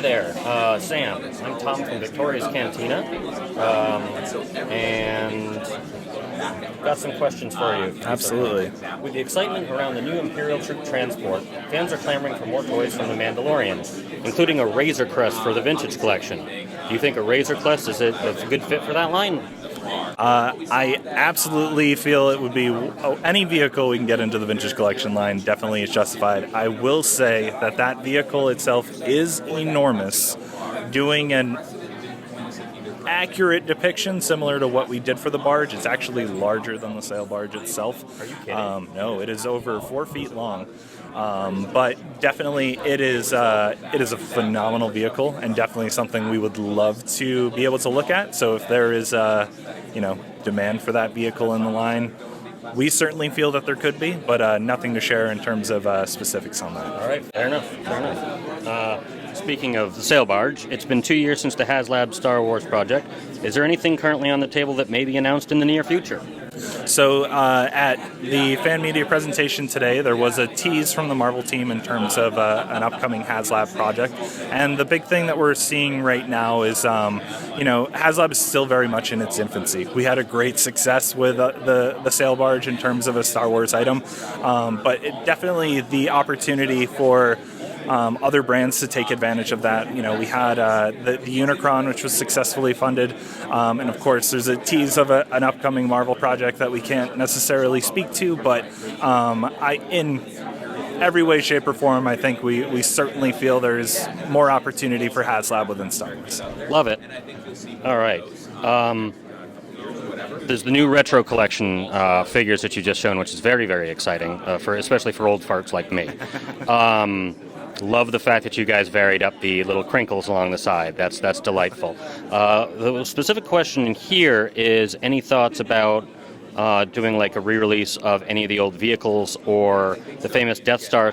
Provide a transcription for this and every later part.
there, Sam. I'm Tom from Victoria's Cantina, and got some questions for you. Absolutely. With the excitement around the new Imperial Troop transport, fans are clamoring for more toys from the Mandalorian, including a Razor Crest for the Vintage Collection. Do you think a Razor Crest is a good fit for that line? I absolutely feel it would be any vehicle we can get into the Vintage Collection line definitely is justified. I will say that vehicle itself is enormous. Doing an accurate depiction similar to what we did for the barge, it's actually larger than the sail barge itself. Are you kidding? No, it is over 4 feet long. But definitely it is a phenomenal vehicle and definitely something we would love to be able to look at. So if there is demand for that vehicle in the line, we certainly feel that there could be, but nothing to share in terms of specifics on that. All right, fair enough. Speaking of the sail barge, it's been 2 years since the HasLab Star Wars project. Is there anything currently on the table that may be announced in the near future? So at the fan media presentation today, there was a tease from the Marvel team in terms of an upcoming HasLab project. And the big thing that we're seeing right now is, HasLab is still very much in its infancy. We had a great success with the sail barge in terms of a Star Wars item, but definitely the opportunity for other brands to take advantage of that. We had the Unicron, which was successfully funded, and of course there's a tease of an upcoming Marvel project that we can't necessarily speak to, but in every way, shape, or form, I think we certainly feel there's more opportunity for HasLab within Star Wars. Love it. All right. There's the new retro collection figures that you just shown, which is very, very exciting, especially for old farts like me. Love the fact that you guys varied up the little crinkles along the side. That's delightful. The specific question here is any thoughts about doing like a re-release of any of the old vehicles or the famous Death Star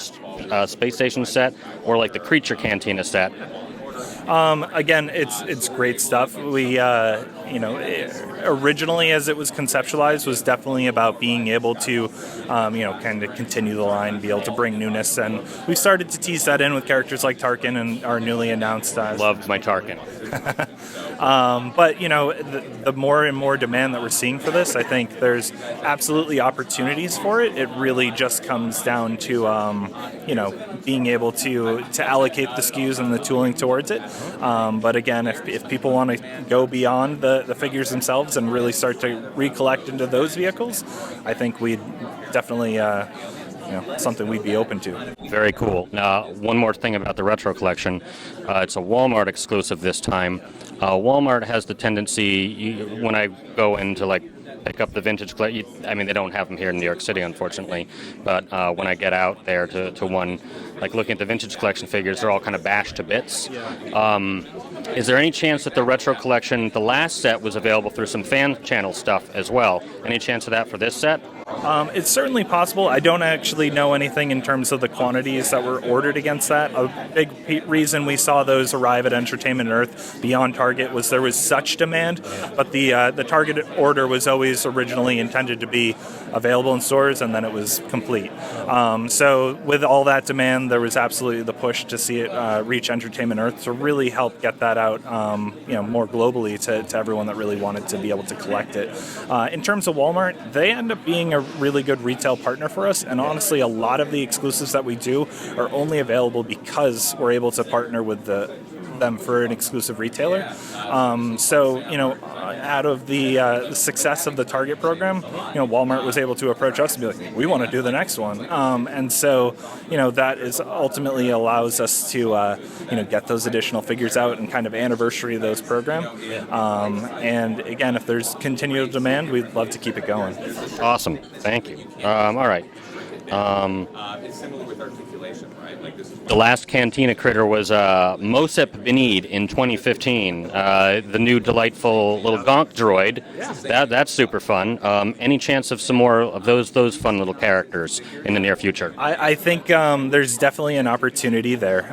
space station set or like the Creature Cantina set? Again, it's great stuff. We, originally as it was conceptualized was definitely about being able to, kind of continue the line, be able to bring newness, and we started to tease that in with characters like Tarkin and our newly announced. Loved my Tarkin. But the more and more demand that we're seeing for this, I think there's absolutely opportunities for it. It really just comes down to being able to allocate the SKUs and the tooling towards it. But again, if people want to go beyond the figures themselves and really start to recollect into those vehicles, I think we'd definitely something we'd be open to. Very cool. Now, one more thing about the retro collection. It's a Walmart exclusive this time. Walmart has the tendency, when I go in to pick up the vintage collection, they don't have them here in New York City, unfortunately, but when I get out there to one, looking at the vintage collection figures, they're all kind of bashed to bits. Is there any chance that the retro collection, the last set, was available through some fan channel stuff as well? Any chance of that for this set? It's certainly possible. I don't actually know anything in terms of the quantities that were ordered against that. A big reason we saw those arrive at Entertainment Earth beyond Target was there was such demand, but the Target order was always originally intended to be available in stores, and then it was complete. So with all that demand, there was absolutely the push to see it reach Entertainment Earth to really help get that out, more globally to everyone that really wanted to be able to collect it. In terms of Walmart, they end up being a really good retail partner for us, and honestly a lot of the exclusives that we do are only available because we're able to partner with them for an exclusive retailer. Out of the success of the Target program, Walmart was able to approach us and be like, we want to do the next one. That is ultimately allows us to get those additional figures out and kind of anniversary those program. And again, if there's continual demand, we'd love to keep it going. Awesome. Thank you. All right. It's similar with articulation, right? The last Cantina critter was Mosep Benid in 2015. The new delightful little Gonk droid. That's super fun. Any chance of some more of those fun little characters in the near future? I think there's definitely an opportunity there.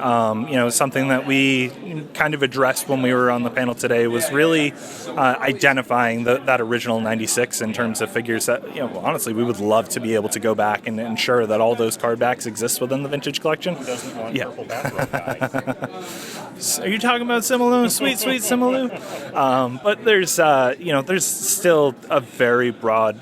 Something that we kind of addressed when we were on the panel today was really identifying that original 96 in terms of figures that, honestly, we would love to be able to go back and ensure that all those card backs exist within the vintage Vintage Collection. Doesn't want Yeah. purple bathrobe guy. Are you talking about Simaloo? Sweet, sweet Simaloo? But there's still a very broad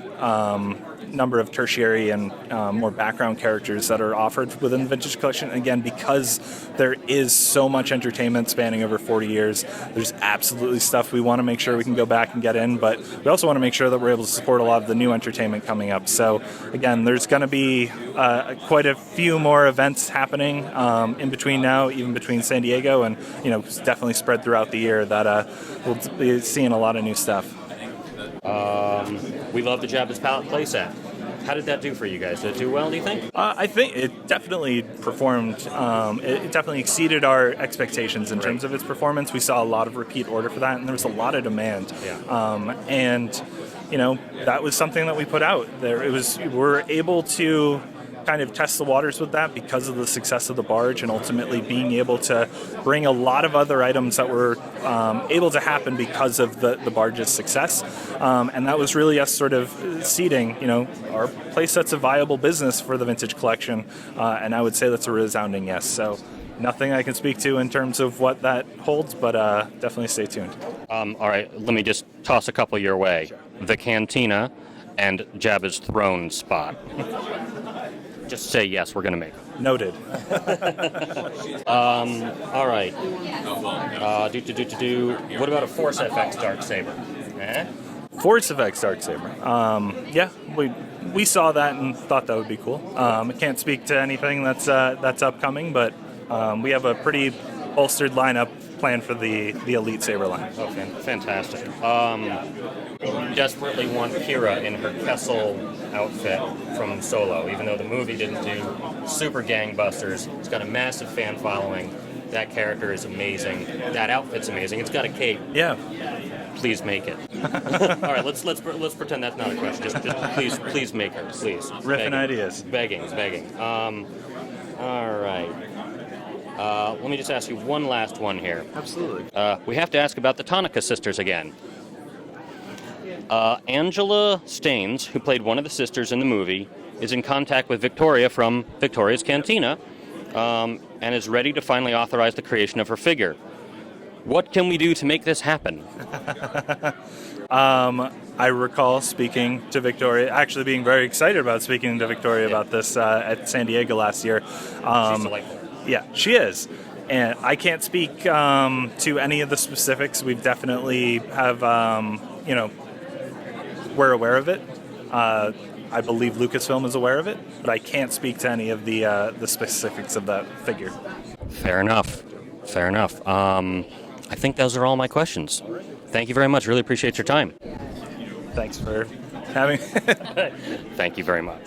number of tertiary and more background characters that are offered within the Vintage Collection. Again, because there is so much entertainment spanning over 40 years, there's absolutely stuff we want to make sure we can go back and get in, but we also want to make sure that we're able to support a lot of the new entertainment coming up. So again, there's going to be quite a few more events happening in between now, even between San Diego and, definitely spread throughout the year that we'll be seeing a lot of new stuff. We love the Jabba's Palette playset. How did that do for you guys? Did it do well, do you think? I think it definitely performed. It definitely exceeded our expectations in terms of its performance. We saw a lot of repeat order for that, and there was a lot of demand. Yeah. And that was something that we put out there. We're able to kind of test the waters with that because of the success of the barge, and ultimately being able to bring a lot of other items that were able to happen because of the barge's success. And that was really us sort of seeding, our playset's a viable business for the Vintage Collection, and I would say that's a resounding yes. So nothing I can speak to in terms of what that holds, but definitely stay tuned. All right, let me just toss a couple your way. The Cantina and Jabba's throne spot. Just say yes, we're going to make them. Noted. All right. What about a Force FX Darksaber? Force FX Darksaber. Yeah, we saw that and thought that would be cool. I can't speak to anything that's upcoming, but we have a pretty bolstered lineup planned for the Elite Saber line. Oh, fantastic. Desperately want Kira in her Kessel outfit from Solo, even though the movie didn't do super gangbusters. It's got a massive fan following. That character is amazing. That outfit's amazing. It's got a cape. Yeah. Please make it. All right, let's pretend that's not a question. Just please make her, please. Riffing ideas. Begging. All right. Let me just ask you one last one here. Absolutely. We have to ask about the Tonica sisters again. Angela Staines, who played one of the sisters in the movie, is in contact with Victoria from Victoria's Cantina, and is ready to finally authorize the creation of her figure. What can we do to make this happen? I recall speaking to Victoria, actually being very excited about speaking to Victoria about this at San Diego last year. She's delightful. Yeah, she is. And I can't speak to any of the specifics. We've definitely have, we're aware of it. I believe Lucasfilm is aware of it, but I can't speak to any of the specifics of that figure. Fair enough. I think those are all my questions. Thank you very much. Really appreciate your time. Thanks for having. Thank you very much.